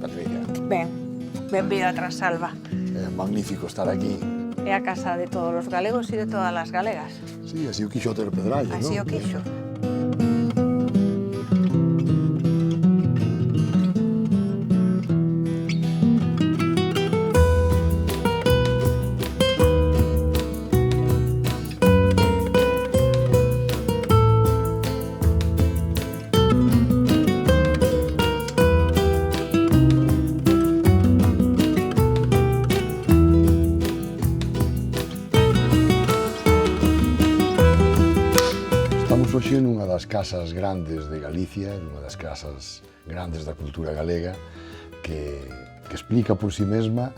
Patricia? Ben, benvida a Transalva. É magnífico estar aquí. É a casa de todos os galegos e de todas as galegas. Sí, así o quixo Otero Pedrallo, non? Así o quixo. Estamos hoxe nunha das casas grandes de Galicia, nunha das casas grandes da cultura galega, que explica por si mesma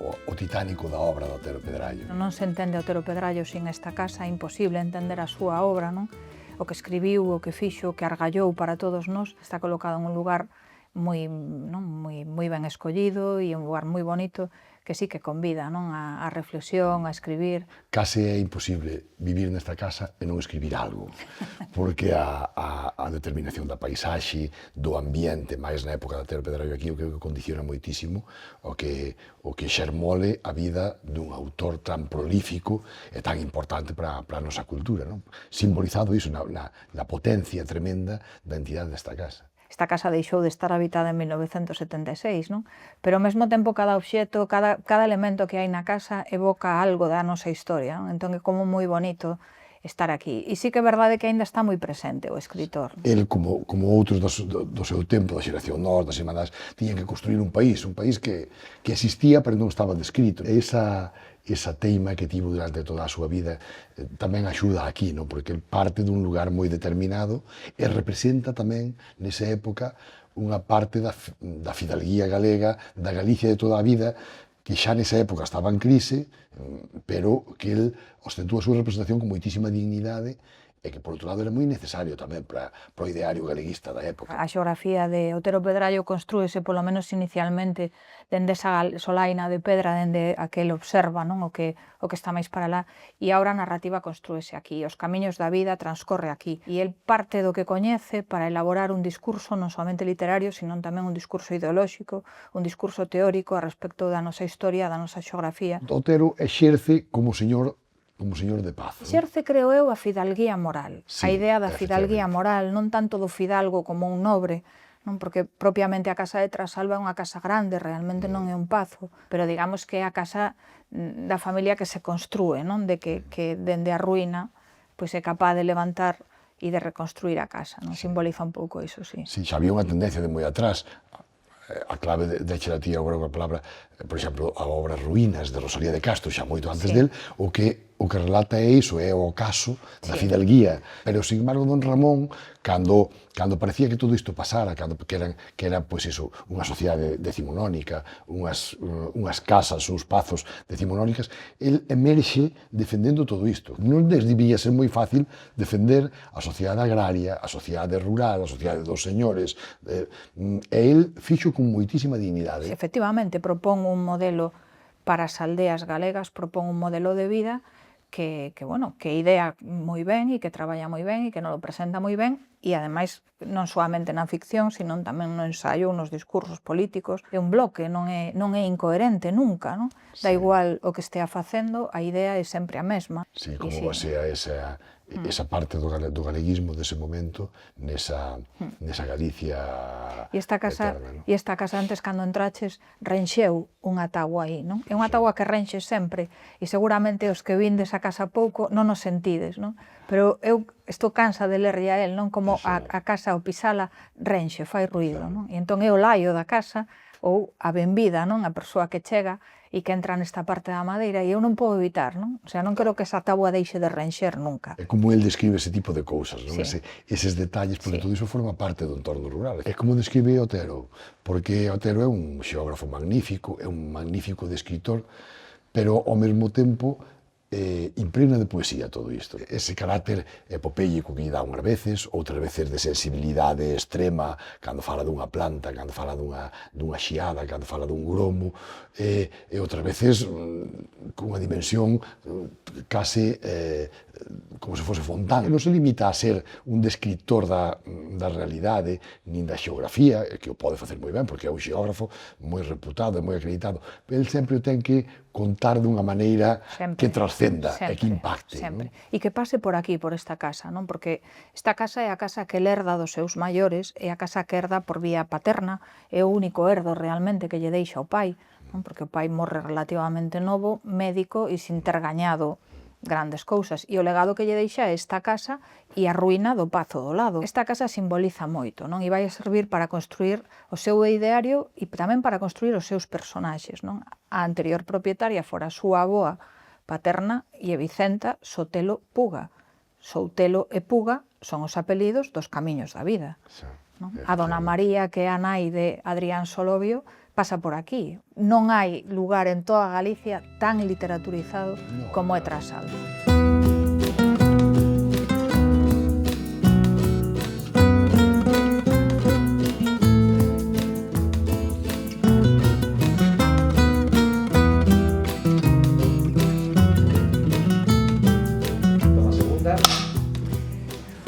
o titánico da obra de Otero Pedrallo. Non se entende Otero Pedrallo sin esta casa, é imposible entender a súa obra, non? O que escribiu, o que fixo, o que argallou para todos nós, está colocado en un lugar moi ben escollido e un lugar moi bonito que sí que convida, non, a reflexión, a escribir. Case é imposible vivir nesta casa e non escribir algo, porque a determinación da paisaxe, do ambiente, máis na época de Otero Pedrallo aquí, o que condiciona moitísimo o que xermole a vida dun autor tan prolífico e tan importante para a nosa cultura, non? Simbolizado iso na potencia tremenda da entidade desta casa. Esta casa deixou de estar habitada en 1976, non? Pero ao mesmo tempo cada obxecto, cada elemento que hai na casa evoca algo da nosa historia, non? Entón é como moi bonito estar aquí. E sí que é verdade que aínda está moi presente o escritor. El, como outros do seu tempo, da xeración Nós, das Irmandades, tiña que construir un país que existía pero non estaba descrito. Esa teima que tivo durante toda a súa vida tamén axuda aquí, non? Porque parte dun lugar moi determinado e representa tamén, nesa época, unha parte da fidalguía galega, da Galicia de toda a vida, que xa nesa época estaba en crise, pero que el ostentou a súa representación con moitísima dignidade e que, por outro lado, era moi necesario tamén para o ideario galeguista da época. A xeografía de Otero Pedrallo construíse, polo menos inicialmente, dende esa solaina de pedra, dende a que ele observa, non? O que está máis para lá, e agora a narrativa construíse aquí, os camiños da vida transcorre aquí, e el parte do que coñece para elaborar un discurso non somente literario, senón tamén un discurso ideolóxico, un discurso teórico a respecto da nosa historia, da nosa xeografía. Otero exerce como señor de paz. Exerce, creo eu, a fidalguía moral. Sí, a idea da fidalguía moral, non tanto do fidalgo como un nobre, non? Porque propiamente a casa de Transalva é unha casa grande, realmente non é un pazo, pero digamos que é a casa da familia que se construe, non? De que dende a ruína pois é capaz de levantar e de reconstruir a casa, non? Simboliza un pouco iso, sí. Sí, xa había unha tendencia de moi atrás. A clave de a ti agora unha palabra, por exemplo, a obra Ruínas de Rosalía de Castro, xa moito antes del, o que relata é iso, é o caso da fidalguía. Pero, sin embargo, don Ramón, cando parecía que todo isto pasara, que era pois iso, unha sociedade decimonónica, unhas casas, uns pazos decimonónicas, el emerxe defendendo todo isto. Non debía ser moi fácil defender a sociedade agraria, a sociedade rural, a sociedade dos señores, e el fixo con moitísima dignidade. Efectivamente, propón un modelo para as aldeas galegas, propón un modelo de vida que idea moi ben e que traballa moi ben e que non lo presenta moi ben e, ademais, non soamente na ficción, sino tamén no ensaio, nos discursos políticos. É un bloque, non é incoherente nunca, non? Da igual o que estea facendo, a idea é sempre a mesma. Sí, como basea esa parte do galeguismo dese momento nesa Galicia eterna. E esta casa antes, cando entraches, renxeu unha táboa aí, non? É unha táboa que renxe sempre e seguramente os que vindes a casa pouco non os sentides, non? Pero eu estou cansa de lerlle a él, non? Como a casa, ao pisala, renxe, fai ruído, non? E entón é o laio da casa ou a benvida, non? A persoa que chega e que entra nesta parte da madeira e eu non podo evitar, non? O sea, non quero que esa táboa deixe de renxer nunca. É como el describe ese tipo de cousas, non? Eses detalles, porque todo iso forma parte do entorno rural. É como describe Otero, porque Otero é un xeógrafo magnífico, é un magnífico descritor, pero ao mesmo tempo impregna de poesía todo isto. Ese carácter epopéico que lle dá unhas veces, outras veces de sensibilidade extrema, cando fala dunha planta, cando fala dunha xiada, cando fala dun gromo, e outras veces cunha dimensión case como se fose Fontán. Non se limita a ser un descriptor da realidade, nin da xeografía, que o pode facer moi ben, porque é un xeógrafo moi reputado e moi acreditado, pero el sempre o ten que contar dunha maneira que trascenda e que impacte. Sempre. E que pase por aquí, por esta casa, non? Porque esta casa é a casa que el herda dos seus maiores, é a casa que herda por vía paterna, é o único herdo realmente que lle deixa o pai, non? Porque o pai morre relativamente novo, médico e sin ter gañado grandes cousas, e o legado que lle deixa é esta casa e a ruína do Pazo do Lado. Esta casa simboliza moito, non? E vai a servir para construir o seu ideario e tamén para construir os seus personaxes, non? A anterior propietaria fora a súa avoa paterna e Vicenta Sotelo Puga. Soutelo e Puga son os apelidos dos camiños da vida. Non? A dona María, que é a nai de Adrián Solovio, pasa por aquí. Non hai lugar en toda Galicia tan literaturizado como é Trasalba.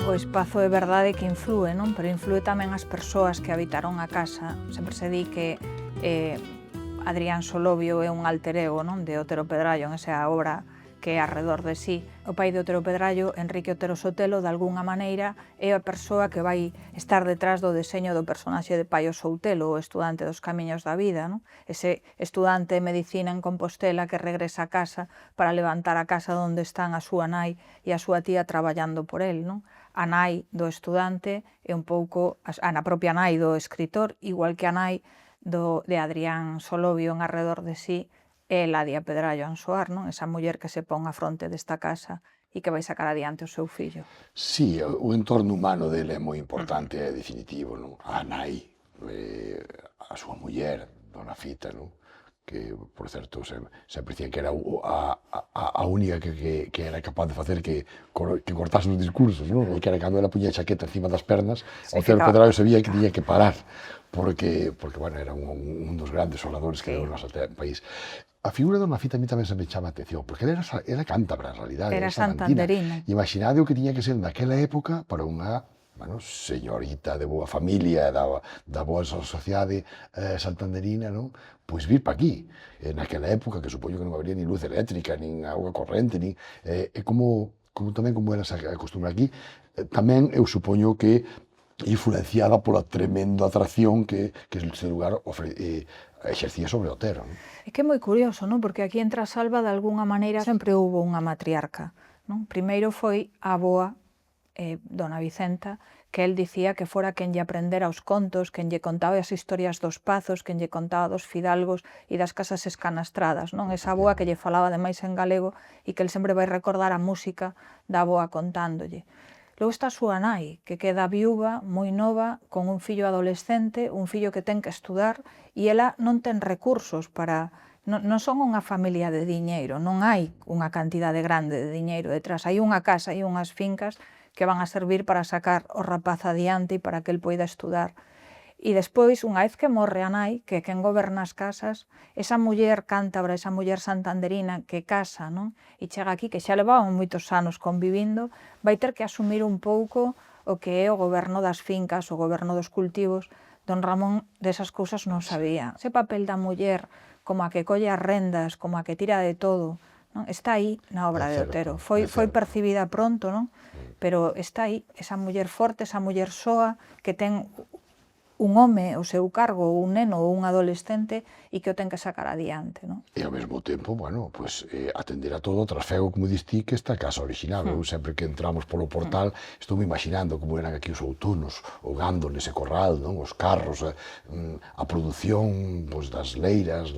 O espazo é verdade que influe, non? Pero influe tamén as persoas que habitaron a casa. Sempre se di que Adrián Solovio é un alter ego, non? De Otero Pedrallo, en esa obra que é arredor de sí. O pai de Otero Pedrallo, Enrique Otero Sotelo, de algunha maneira, é a persoa que vai estar detrás do deseño do personaxe de Paio Soutelo, o estudante dos camiños da vida, non? Ese estudante de medicina en Compostela que regresa a casa para levantar a casa onde están a súa nai e a súa tía traballando por el, non? A nai do estudante é un pouco a propia nai do escritor, igual que a nai de Adrián Solovio en arredor de sí, é Eladia Pedrallo Ansoar, non? Esa muller que se pon a fronte desta casa e que vai sacar adiante o seu fillo. Sí, o entorno humano dele é moi importante, é definitivo, non? A nai, a súa muller, Dona Fita, non? Que, por certo, sempre dicían que era a única que era capaz de facer que cortase os discursos, non? E que era cando ela puña a chaqueta encima das pernas, o Otero Pedrallo sabía que tiña que parar, porque bueno, era un dos grandes oradores que deu o noso país. A figura de Dona Fita a mí tamén se me chama a atención, porque ela era cántabra, en realidade. Era santanderina. Imaginade o que tiña que ser naquela época para unha señorita de boa familia, da boa sociedade santanderina, non? Pois vir para aquí, naquela época, que supoño que non habería nin luz eléctrica, nin auga corrente, tamén como ela se acostumbra aquí, tamén eu supoño que influenciada pola tremenda atracción que ese lugar exercía sobre Otero. É que é moi curioso, non? Porque aquí en Trasalba, de algunha maneira, sempre houve unha matriarca, non? Primeiro foi a avoa, Dona Vicenta, que el dicía que fora quen lle aprendera os contos, quen lle contaba as historias dos pazos, quen lle contaba dos fidalgos e das casas escanastradas, non? Esa avoa que lle falaba ademais en galego e que el sempre vai recordar a música da avoa contándole. Logo está a súa nai, que queda viúva, moi nova, con un fillo adolescente, un fillo que ten que estudar, e ela non ten recursos para... Non son unha familia de diñeiro, non hai unha cantidade grande de diñeiro detrás. Hai unha casa e unhas fincas que van a servir para sacar o rapaz adiante e para que el poida estudar. E despois, unha vez que morre a nai, que é quen goberna as casas, esa muller cántabra, esa muller santanderina que casa, non? E chega aquí, que xa levaban moitos anos convivindo, vai ter que asumir un pouco o que é o goberno das fincas, o goberno dos cultivos. Don Ramón desas cousas non sabía. Ese papel da muller como a que colle as rendas, como a que tira de todo, non? Está aí na obra de Otero. Foi percibida pronto, non? Pero está aí, esa muller forte, esa muller soa, que ten un home ao seu cargo, ou un neno, ou un adolescente, e que o ten que sacar adiante, non? E ao mesmo tempo, atender a todo o trasfego, como diste, que esta casa original. Eu sempre que entramos polo portal, estou me imaginando como eran aquí os outonos, o gando nese corral, non? Os carros, a produción das leiras,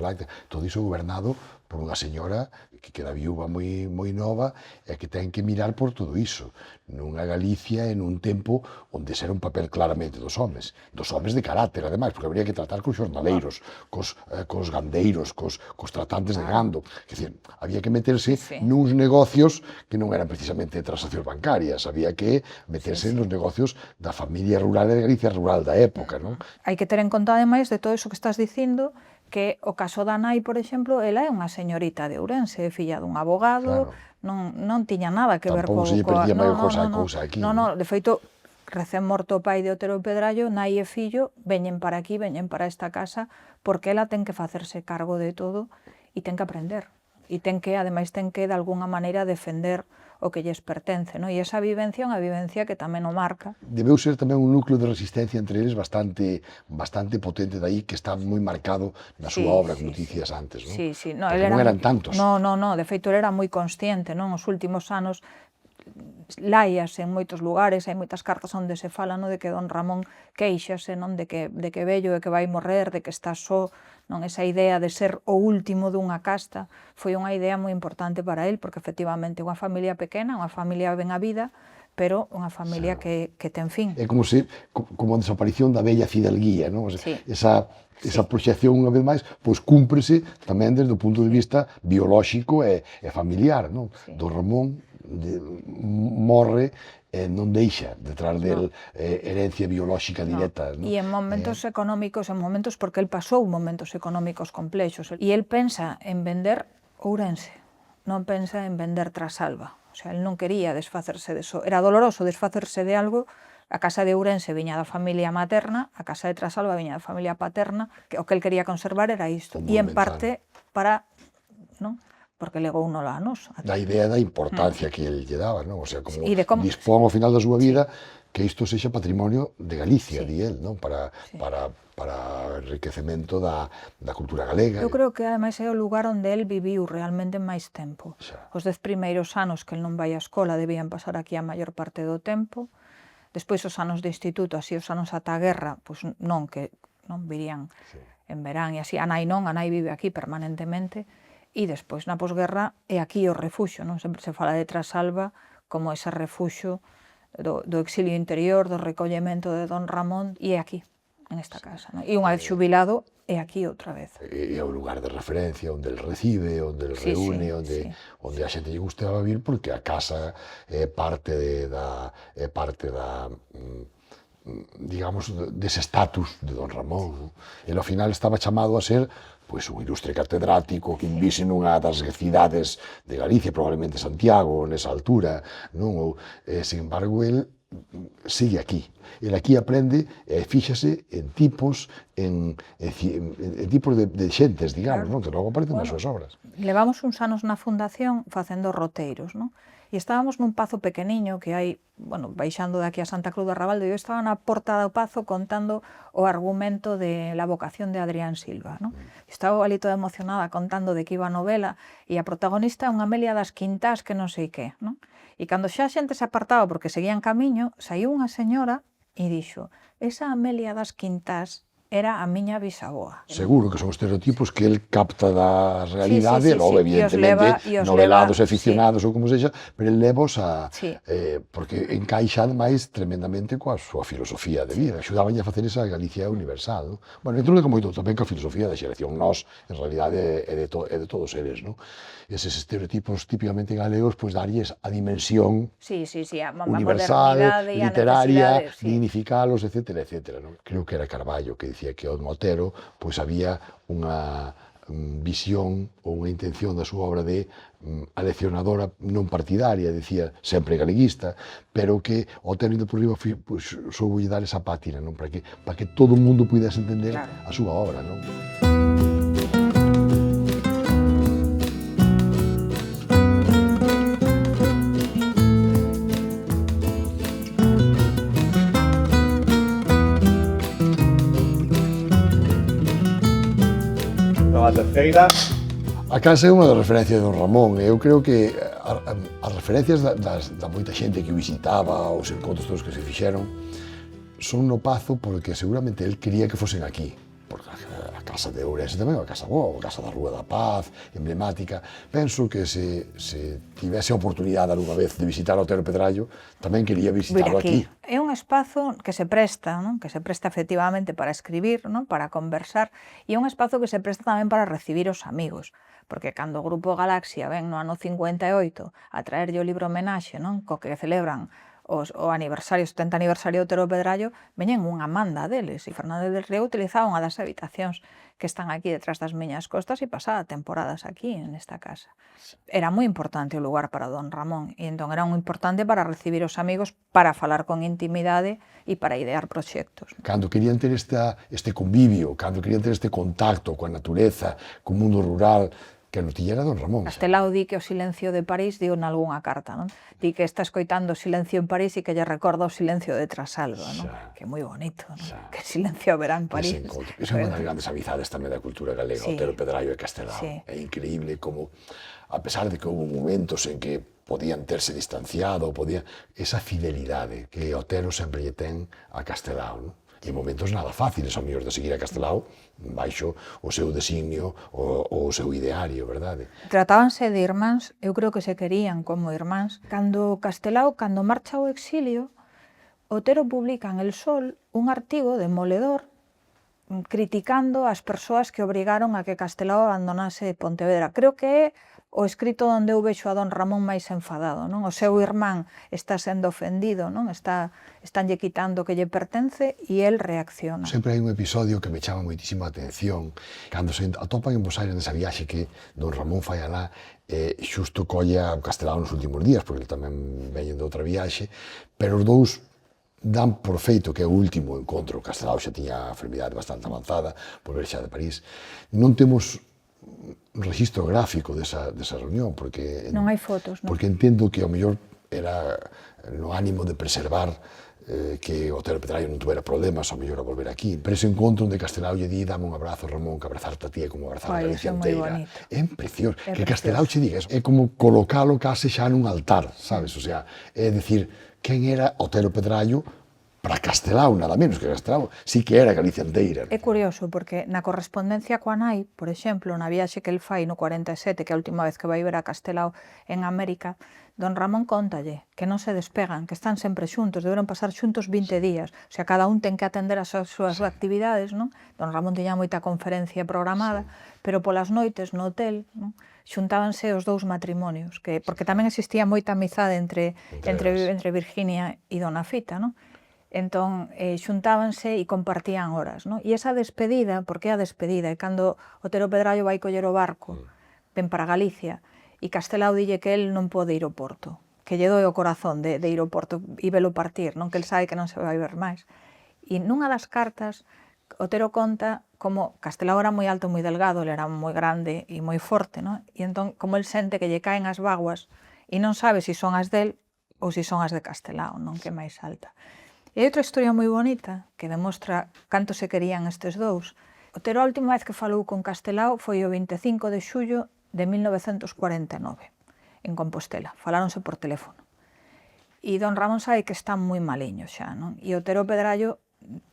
todo iso gobernado por unha señora que queda viúva moi nova e que ten que mirar por todo iso, nunha Galicia en un tempo onde ese era un papel claramente dos homes de carácter, ademais, porque habría que tratar cos xornaleiros, cos gandeiros, cos tratantes de gando, quer dizer, había que meterse nuns negocios que non eran precisamente transaccións bancarias, había que meterse nos negocios da familia rural e de Galicia rural da época, non? Hai que ter en conta, ademais, de todo iso que estás dicindo, que o caso da nai, por exemplo, ela é unha señorita de Ourense, filla dun abogado, non tiña nada que ver Tampouco se lle perdía maior cousa aquí. Non, de feito, recén morto o pai de Otero Pedrallo, nai e fillo veñen para aquí, veñen para esta casa, porque ela ten que facerse cargo de todo e ten que aprender. E ademais, ten que, de alguna maneira, defender o que lles pertence, non? E esa vivencia é unha vivencia que tamén o marca. Debeu ser tamén un núcleo de resistencia entre eles bastante potente de aí, que está moi marcado na súa obra, como dicías antes, non? Sí. Non eran tantos. No, de feito, ele era moi consciente, non? Os últimos anos, laias en moitos lugares, hai moitas cartas onde se fala, non, de que don Ramón queixase, non, de que vello e que vai morrer, de que está só, non, esa idea de ser o último dunha casta foi unha idea moi importante para él, porque efectivamente unha familia pequena, unha familia ben a vida, pero unha familia que ten fin. É como a desaparición da bella Fidalguía, non? Esa proxección, unha vez máis, pois cúmprese tamén desde o punto de vista biolóxico e familiar, non? Don Ramón morre e non deixa detrás del herencia biolóxica directa. E en momentos económicos, porque el pasou momentos económicos complexos, e el pensa en vender Ourense, non pensa en vender Trasalba. O sea, el non quería desfacerse de eso. Era doloroso desfacerse de algo. A casa de Ourense viña da familia materna, a casa de Trasalba viña da familia paterna, que o que el quería conservar era isto. E en parte para, non? Porque legou a nos. Da idea da importancia que el lle daba, non? O sea, como dispón ao final da súa vida que isto sexa patrimonio de Galicia, di el, non? Para enriquecemento da cultura galega. Eu creo que, ademais, é o lugar onde el viviu realmente máis tempo. Os 10 primeiros anos que el non vai á escola debían pasar aquí a maior parte do tempo. Despois, os anos de instituto, así os anos ata a guerra, pois non, que non virían en verán e así. A nai vive aquí permanentemente. E despois, na posguerra, é aquí o refuxo, non? Sempre se fala de Trasalba como ese refuxo do exilio interior, do recollemento de don Ramón, e é aquí, en esta casa, non? E unha vez xubilado, é aquí outra vez. É o lugar de referencia onde el recibe, onde el reúne, onde a xente lle gustaba vir, porque a casa é parte digamos, dese estatus de don Ramón. Ele, ao final, estaba chamado a ser pois un ilustre catedrático que invise nunha das cidades de Galicia, probablemente Santiago, nesa altura, non? Sin embargo, el sigue aquí. El aquí aprende e fíxase en tipos de xentes, digamos, non? Que logo aparecen nas súas obras. Levamos uns anos na fundación facendo roteiros, non? E estábamos nun pazo pequeniño que hai, baixando daqui a Santa Cruz do Rabaldo, e eu estaba na porta do pazo contando o argumento de La vocación de Adrián Silva, non? Estaba ali toda emocionada contando de que iba a novela, e a protagonista é unha Amelia das Quintás que non sei que, non? E cando xa a xente se apartaba porque seguían camiño, saiu unha señora e dixo: esa Amelia das Quintás era a miña bisaboa. Seguro que son estereotipos que el capta da realidade, logo, evidentemente, novelados e aficionados ou como sexa, pero el leva porque encaixa, ademais, tremendamente coa súa filosofía de vida. Axudaban a facer esa Galicia universal, non? Bueno, entón, como moito tamén coa filosofía da xeración nós, en realidade, é de todos eles, non? Eses estereotipos típicamente galegos, pois, darlles a dimensión universal, literaria, dignificalos, etcétera, etcétera, non? Creo que era Carballo que dicía que o Otero, pois, había unha visión ou unha intención da súa obra de aleccionadora non partidaria, decía, sempre galeguista, pero que Otero indo por riba soubolle dar esa pátina, non? Para que todo o mundo pudese entender a súa obra, non? A terceira. A casa é unha das referencias de don Ramón. Eu creo que as referencias da moita xente que o visitaba, os encontros todos que se fixeron, son no Pazo porque seguramente el quería que fosen aquí. Porque a Casa de Ourense tamén é unha casa boa, a Casa da Rúa da Paz, emblemática. Penso que se tivese a oportunidade algunha vez de visitar o Otero Pedrallo, tamén quería visitarlo aquí. É un espazo que se presta, non? Que se presta efectivamente para escribir, non? Para conversar, e é un espazo que se presta tamén para recibir os amigos, porque cando o Grupo Galaxia ven no ano 58 a traerlle o libro homenaxe, non? Co que celebran o 70 aniversario do Otero Pedrallo, veñen unha manda deles, e Fernández del Riego utilizaba unha das habitacións que están aquí detrás das miñas costas e pasaba temporadas aquí, nesta casa. Era moi importante o lugar para don Ramón, e entón era moi importante para recibir os amigos, para falar con intimidade e para idear proxectos. Cando querían ter este convivio, cando querían ter este contacto coa natureza, co mundo rural, que non tiñera don Ramón. Castelao di que o silencio de París dio nalgúnha carta, non? Di que está escoitando o silencio en París e que lle recorda o silencio de Trasalba, non? Que é moi bonito, non? Que silencio haberá en París. Esa é unha das grandes amizades tamén da cultura galega, Otero Pedrallo e Castelao. É increíble como, a pesar de que houve momentos en que podían terse distanciado, esa fidelidade que Otero sempre lle ten a Castelao, non? E momentos nada fáciles, ao mellor de seguir a Castelao baixo o seu designio ou o seu ideario, verdade? Tratábanse de irmáns, eu creo que se querían como irmáns. Cando Castelao, cando marcha ao exilio, Otero publica en El Sol un artigo demoledor criticando as persoas que obrigaron a que Castelao abandonase Pontevedra. Creo que é o escrito onde eu vexo a don Ramón máis enfadado, non? O seu irmán está sendo ofendido, non? Estánlle quitando o que lle pertence e el reacciona. Sempre hai un episodio que me chama moitísimo a atención, cando se atopan en Bos Aires nesa viaxe que don Ramón fai alá, xusto colla o Castelao nos últimos días, porque ele tamén veñen de outra viaxe, pero os dous dan por feito que é o último encontro. O Castelao xa tiña a enfermidade bastante avanzada, por ver xa de París. Non temos un registro gráfico desa reunión, porque non hai fotos, non? Porque entendo que ao mellor era no ánimo de preservar que o Otero Pedrallo non tuvera problemas ao mellor a volver aquí. Pero ese encontro onde Castelao lle di, dame un abrazo, Ramón, que abrazarte a ti é como abrazar a Galicia inteira. É precioso. Que Castelao che diga, é como colocalo case xa nun altar, sabes? O sea, é dicir, quen era Otero Pedrallo para Castelao, nada menos que Castelao, sí que era Galicia inteira. É curioso, porque na correspondencia coa nai, por exemplo, na viaxe que el fai no 47, que é a última vez que vai ver a Castelao en América, don Ramón contalle que non se despegan, que están sempre xuntos, deberon pasar xuntos 20 días, o sea, cada un ten que atender as súas actividades, non? Don Ramón tiña moita conferencia programada, pero polas noites no hotel, non? Xuntábanse os dous matrimonios, porque tamén existía moita amizade entre Virginia e dona Fita, non? Entón, xuntábanse e compartían horas, non? E esa despedida, porque é a despedida, é cando Otero Pedrallo vai coller o barco, ven para Galicia, e Castelao dille que el non pode ir ao Porto, que lle doe o corazón de ir ao Porto e velo partir, non? Que el sabe que non se vai ver máis. E nunha das cartas, Otero conta como Castelao era moi alto, moi delgado, ele era moi grande e moi forte, non? E entón, como el sente que lle caen as vaguas e non sabe se son as del ou se son as de Castelao, non? Que é máis alta. E hai outra historia moi bonita que demostra canto se querían estes dous. Otero, a última vez que falou con Castelao foi o 25 de xullo de 1949, en Compostela. Faláronse por teléfono. E don Ramón sabe que está moi maliño xa, non? E Otero Pedrallo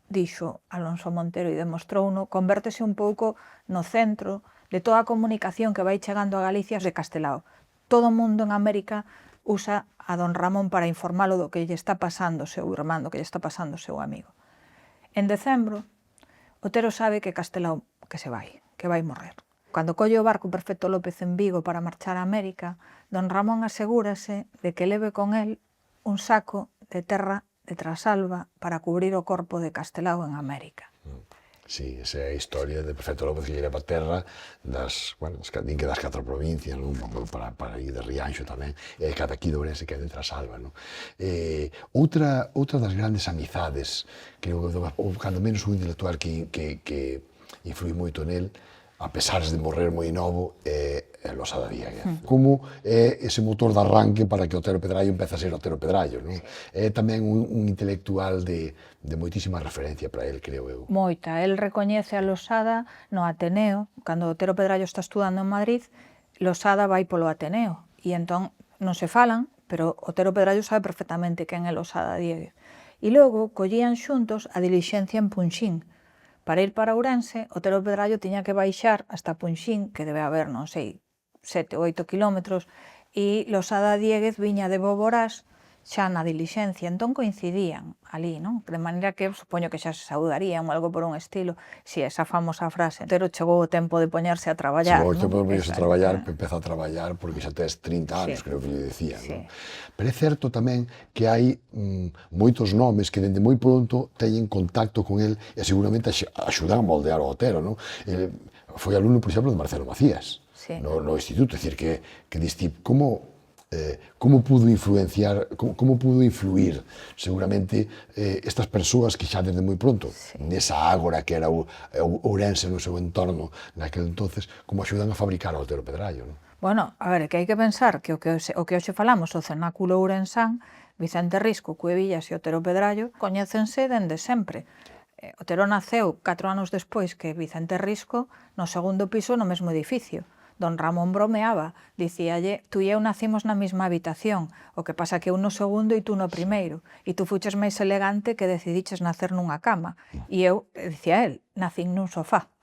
dixo Alonso Montero e demostrouno, convértese un pouco no centro de toda a comunicación que vai chegando a Galicia de Castelao. Todo o mundo en América usa a don Ramón para informálo do que lle está pasando o seu irmán, do que lle está pasando o seu amigo. En decembro, Otero sabe que Castelao que se vai morrer. Cando colle o barco Perfecto López en Vigo para marchar a América, don Ramón asegúrase de que leve con el un saco de terra de Trasalba para cubrir o corpo de Castelao en América. Sí, esa é a historia de Perfecto López que lle leva a terra das 4 provincias, non? Para ir de Rianxo tamén, e cada aquí de Ourense que é de Trasalba, non? Outra das grandes amizades, creo que, ou cando menos un intelectual que influi moito nel, a pesar de morrer moi novo, é Losada Diéguez. Como é ese motor de arranque para que Otero Pedrallo empece a ser Otero Pedrallo, non? É tamén un intelectual de moitísima referencia para el, creo eu. Moita. El recoñece a Losada no Ateneo. Cando Otero Pedrallo está estudando en Madrid, Losada vai polo Ateneo. E entón non se falan, pero Otero Pedrallo sabe perfectamente quen é Losada Diéguez. E logo collían xuntos a dilixencia en Punxín, Para ir para Ourense, Otero Pedrallo tiña que baixar hasta Punxín, que debe haber, non sei, 7 ou 8 kilómetros, e Losada Diéguez viña de Boborás xa na dilixencia, entón coincidían ali, non? De maneira que supoño que xa se saudarían ou algo por un estilo. Si esa famosa frase, Otero chegou o tempo de poñerse a traballar, Chegou o tempo de poñerse a Exacto. traballar, empeza a traballar porque xa tes 30 anos, Sí. creo que lle decía. Sí. Non? Pero é certo tamén que hai moitos nomes que dende moi pronto teñen contacto con el e seguramente axudan a moldear o Otero. Non? El foi alumno, por exemplo, de Marcelo Macías, Sí. no instituto. É dicir, que diste como pudo influenciar, como pudo influir seguramente estas persoas que xa desde moi pronto, nesa ágora que era Ourense no seu entorno naquele entonces, como axudan a fabricar o Otero Pedrallo. Non? Bueno, a ver, que hai que pensar que o que hoxe falamos, o cenáculo ourensán, Vicente Risco, Cuevillas e Otero Pedrallo, coñécense dende sempre. Otero naceu 4 anos despois que Vicente Risco no segundo piso no mesmo edificio. Don Ramón bromeaba, dicíalle, tú e eu nacimos na mesma habitación, o que pasa que eu no segundo e tú no primeiro, e tú fuches máis elegante que decidiches nacer nunha cama, e eu, dicía el, nacín nun sofá.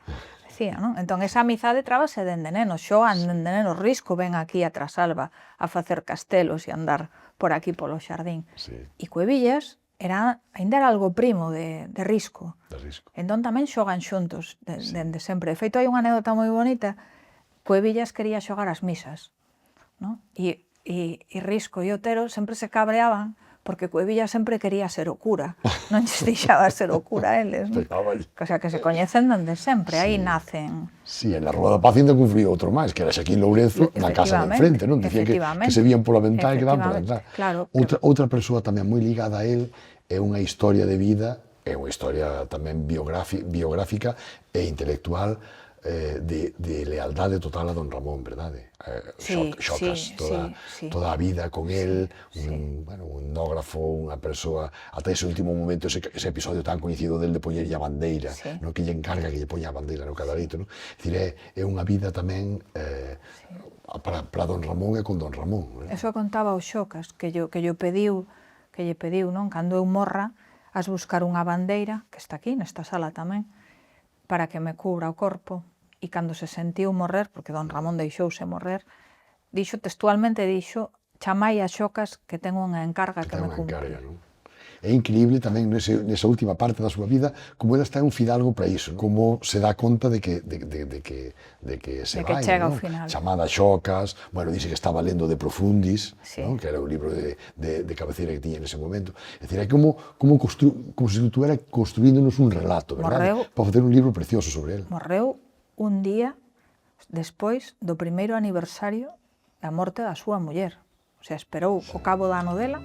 Decía, non? Entón, esa amizade trábase dende neno. Xoan, dende neno, Risco ven aquí a Trasalba a facer castelos e andar por aquí polo xardín. Sí. E Cuevillas ainda era algo primo de Risco. De Risco. Entón tamén xogan xuntos dende sempre. De feito, hai unha anécdota moi bonita. Cuevillas quería xogar as misas, non? E Risco e Otero sempre se cabreaban porque Cuevillas sempre quería ser o cura, non lles deixaba ser o cura a eles, non? O sea, que se coñecen dende sempre, aí nacen. Sí, en la Rúa da Paz ainda confluía outro máis, que era Xaquín Lourenzo na casa de enfrente, non? Dicía que se vían pola ventana e que daban por entrar. Claro, outra persoa tamén moi ligada a él é unha historia de vida, é unha historia tamén biográfica e intelectual de lealdade total a don Ramón, verdade? Xocas toda a vida con él, un etnógrafo, unha persoa, ata ese último momento, ese episodio tan coñecido del de poñerlle a bandeira, no que lle encarga que lle poña a bandeira no cadarito, non? É dicir, é unha vida tamén para don Ramón e con don Ramón. Eso contaba o Xocas, que lle pediu, non? Cando eu morra, as buscar unha bandeira, que está aquí, nesta sala tamén, para que me cubra o corpo, e cando se sentiu morrer, porque don Ramón deixouse morrer, textualmente dixo, chamai a Xocas que ten unha encarga que me cumpre. É increíble tamén nesa última parte da súa vida como ela está un fidalgo para iso, como se dá conta de que se vai, chega ao final. Chamada Xocas, dice que estaba lendo De Profundis, sí. Que era o libro de cabeceira que tiña nese momento. É dicir, é como se estuvera construíndonos un relato, verdade? Para facer un libro precioso sobre ele. Morreu un día despois do primeiro aniversario da morte da súa muller. O sea, esperou o cabo da ano dela.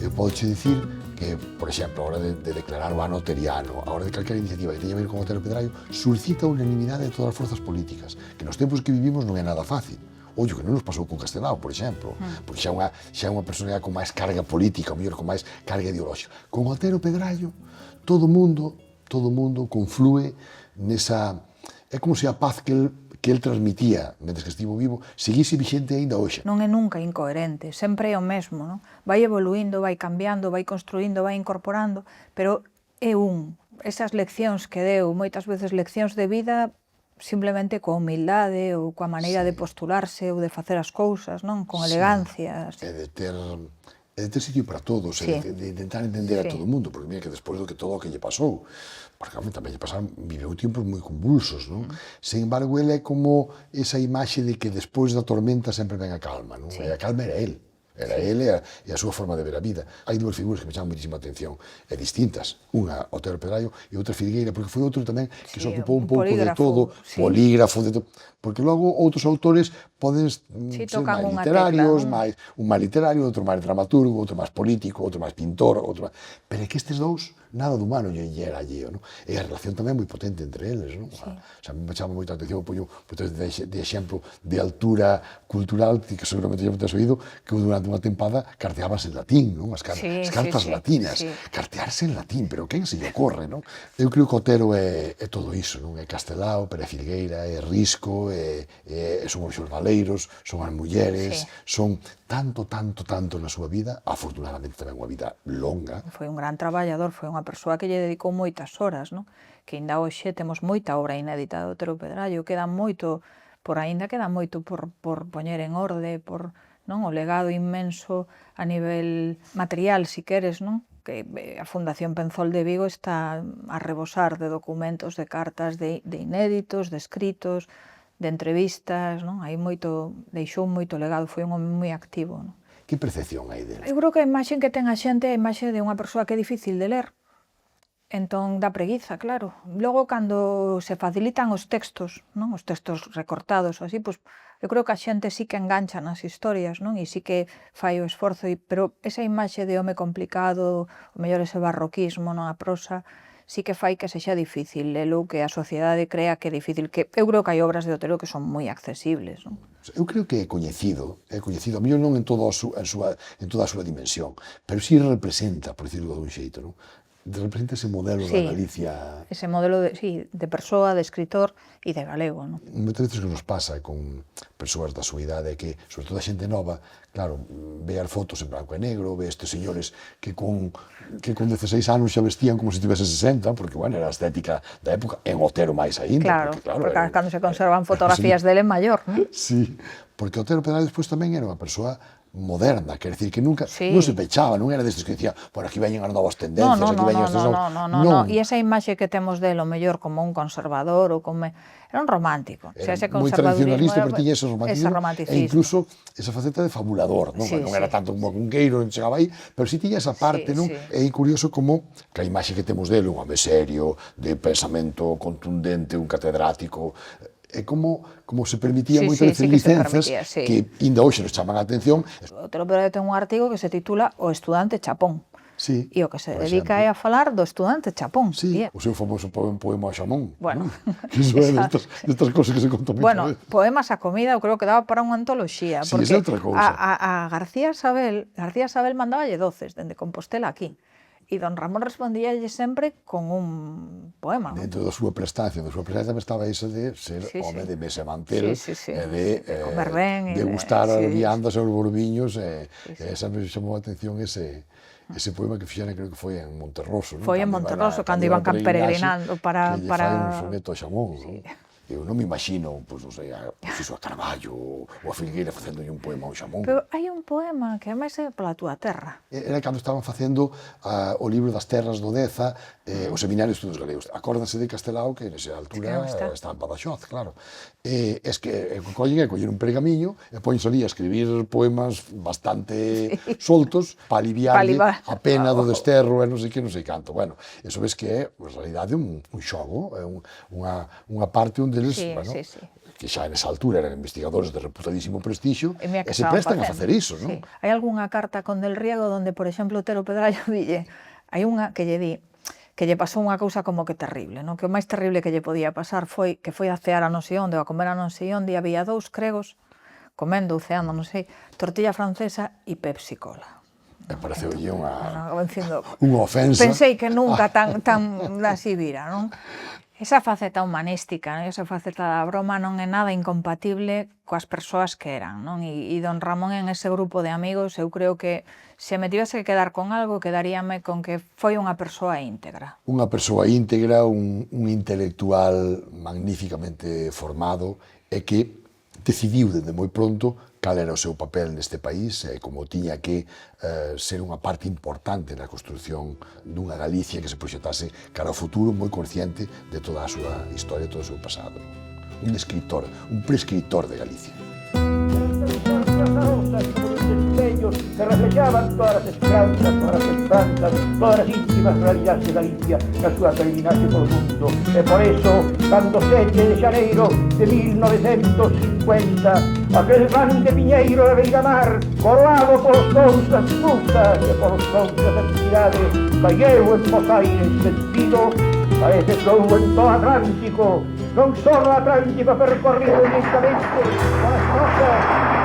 Eu podo dicir que, por exemplo, a hora de declarar o ano oteriano, a hora de calquera iniciativa que teña a ver con o Otero Pedrallo, suscita unanimidade de todas as forzas políticas, que nos tempos que vivimos non é nada fácil. Ollo, que non nos pasou con Castelao, por exemplo, porque xa é unha personalidade con máis carga política, ou mellor con máis carga ideolóxica. Con Otero Pedrallo, todo o mundo conflúe nesa... É como se a paz que el transmitía, mentre que estivo vivo, seguise vixente aínda hoxe. Non é nunca incoherente, sempre é o mesmo, non? Vai evoluindo, vai cambiando, vai construindo, vai incorporando, pero é esas leccións que deu, moitas veces leccións de vida, simplemente coa humildade ou coa maneira de postularse ou de facer as cousas, non? Con elegancia. É de ter sitio para todos, de intentar entender a todo o mundo, porque mira que despois do que todo o que lle pasou, porque tamén lle pasaron, viveu tiempos moi convulsos, non? Sen embargo, ele é como esa imaxe de que despois da tormenta sempre ven a calma, non? E a calma era ele. Era ele e a súa forma de ver a vida. Hai dúas figuras que me chaman muitísima atención, e distintas. Unha, Otero Pedrallo, e outra Filgueira, porque foi outro tamén que se ocupou un pouco de todo, polígrafo, de todo. Porque logo outros autores poden ser máis literarios, un máis literario, outro máis dramaturgo, outro máis político, outro máis pintor, pero é que estes dous nada de humano lle era alleo, non? E a relación tamén moi potente entre eles, non? Sí. O sea, me chama moito a atención, poño de exemplo de altura cultural, que seguramente xa me tes oído, que durante unha tempada carteabas en latín, non? As cartas latinas, cartearse en latín, pero quen se lle ocorre, non? Eu creo que Otero é todo iso, non? É Castelao, Pérez Filgueira, é Risco, son os xornaleiros, son as mulleres, son tanto na súa vida, afortunadamente tamén unha vida longa. Foi un gran traballador, foi unha persoa que lle dedicou moitas horas, non? Que ainda hoxe temos moita obra inédita de Otero Pedrallo, queda moito, queda moito por poñer en orde, por, non, o legado inmenso a nivel material, si queres, non? Que a Fundación Penzol de Vigo está a rebosar de documentos, de cartas, de inéditos, de escritos, de entrevistas, non? Hai moito, deixou moito legado, foi un home moi activo, non? Que percepción hai dele? Eu creo que a imaxe que ten a xente é a imaxe de unha persoa que é difícil de ler, entón dá preguiza, claro. Logo, cando se facilitan os textos, non? Os textos recortados ou así, pois, eu creo que a xente sí que engancha nas historias, non? E sí que fai o esforzo, pero esa imaxe de home complicado, o mellor ese barroquismo, non, a prosa, sí que fai que sexa difícil lelo, que a sociedade crea que é difícil, que eu creo que hai obras de Otero que son moi accesibles, non? Eu creo que é coñecido, a mellor non en toda a súa dimensión, pero sí representa, por decirlo dun xeito, non? Representa ese modelo da Galicia... Ese modelo de persoa, de escritor e de galego, non? Moitas veces que nos pasa con persoas da súa idade que, sobre todo a xente nova, claro, ve as fotos en branco e negro, ve estes señores que con 16 anos xa vestían como se tivese 60, porque, bueno, era a estética da época, en Otero máis aínda. Porque cando se conservan fotografías dele maior, non? Sí, porque Otero Pedrallo despois tamén era unha persoa moderna, quer decir, que nunca non se pechaba, non era destes que dicía, por aquí veñen as novas tendencias, aquí veñen estes novos... Non, e esa imaxe que temos dele, o mellor, como un conservador, ou como... Era un romántico. Era moi tradicionalista, pero tiña ese romanticismo, e incluso esa faceta de fabulador, non? Non era tanto como Cunqueiro, non chegaba aí, pero si tiña esa parte, non? É curioso como que a imaxe que temos dele, un home serio, de pensamento contundente, un catedrático, é como se permitía moitas veces licenzas que ainda hoxe nos chaman a atención. Otero Pedrallo ten un artigo que se titula O estudante chapón. Sí, e o que se dedica é a falar do estudante chapón. Sí, o seu famoso poema a Xamón. Bueno, iso é destas cosas que se contan moito. Bueno, poemas a comida, eu creo que daba para unha antoloxía. Sí, é outra cousa. A García Sabel mandáballe doces dende Compostela aquí. E don Ramón respondíalle sempre con un poema. Dentro da súa prestancia estaba esa de ser home de mesa mantel, e de gustar as viandas e os borbiños, e esa me chamou a atención ese poema que fixeran, creo que foi en Monterroso. Foi en Monterroso, cando iban peregrinando para... Que lle fai un soneto a Xamón, non? Eu non me imagino, pois, non sei, a Carballo ou a Filgueira facéndolle un poema ao Xamón. Pero hai un poema que é máis pola túa terra. Era cando estaban facendo o libro das terras do Deza, o Seminario de Estudos Galegos. Acórdanse de Castelao, que nesa altura está en Badaxoz, claro. Es que collen un pergamiño e poñense ali a escribir poemas bastante soltos para aliviarlle a pena do desterro e non sei que, non sei canto. Bueno, eso ves que é, en realidade, un xogo, é unha parte onde eles, que xa nesa altura eran investigadores de reputadísimo prestixio, e se prestan a facer iso, non? Hai algunha carta con Del Riego donde, por exemplo, Otero Pedrallo dille, hai unha que lle di que lle pasou unha cousa como que terrible, non? Que o máis terrible que lle podía pasar foi que foi a cear a non sei onde, ou a comer a non sei onde, e había dous cregos comendo, ceando, non sei, tortilla francesa e Pepsi Cola. Me pareceu unha ofensa. Pensei que nunca tan así vira, non? Esa faceta humanística, esa faceta da broma non é nada incompatible coas persoas que eran, non? E don Ramón en ese grupo de amigos, eu creo que se me tivese que quedar con algo, quedaríame con que foi unha persoa íntegra. Unha persoa íntegra, un intelectual magníficamente formado e que decidiu desde moi pronto cal era o seu papel neste país e como tiña que ser unha parte importante na construción dunha Galicia que se proxetase cara ao futuro moi consciente de toda a súa historia, todo o seu pasado. Un escritor, un prescritor de Galicia. Que reflejaban todas as esperanzas, todas as íntimas realidades de Galicia na súa peregrinaxe polo mundo. E por eso, cando 7 de xaneiro de 1950 aquel van de piñeiro da beira-mar, coroado polos sons das frutas e polos sons das actividades, vai eu en Bos Aires sentido, parece sou en todo Atlántico, non só no Atlántico percorrido directamente con as cosas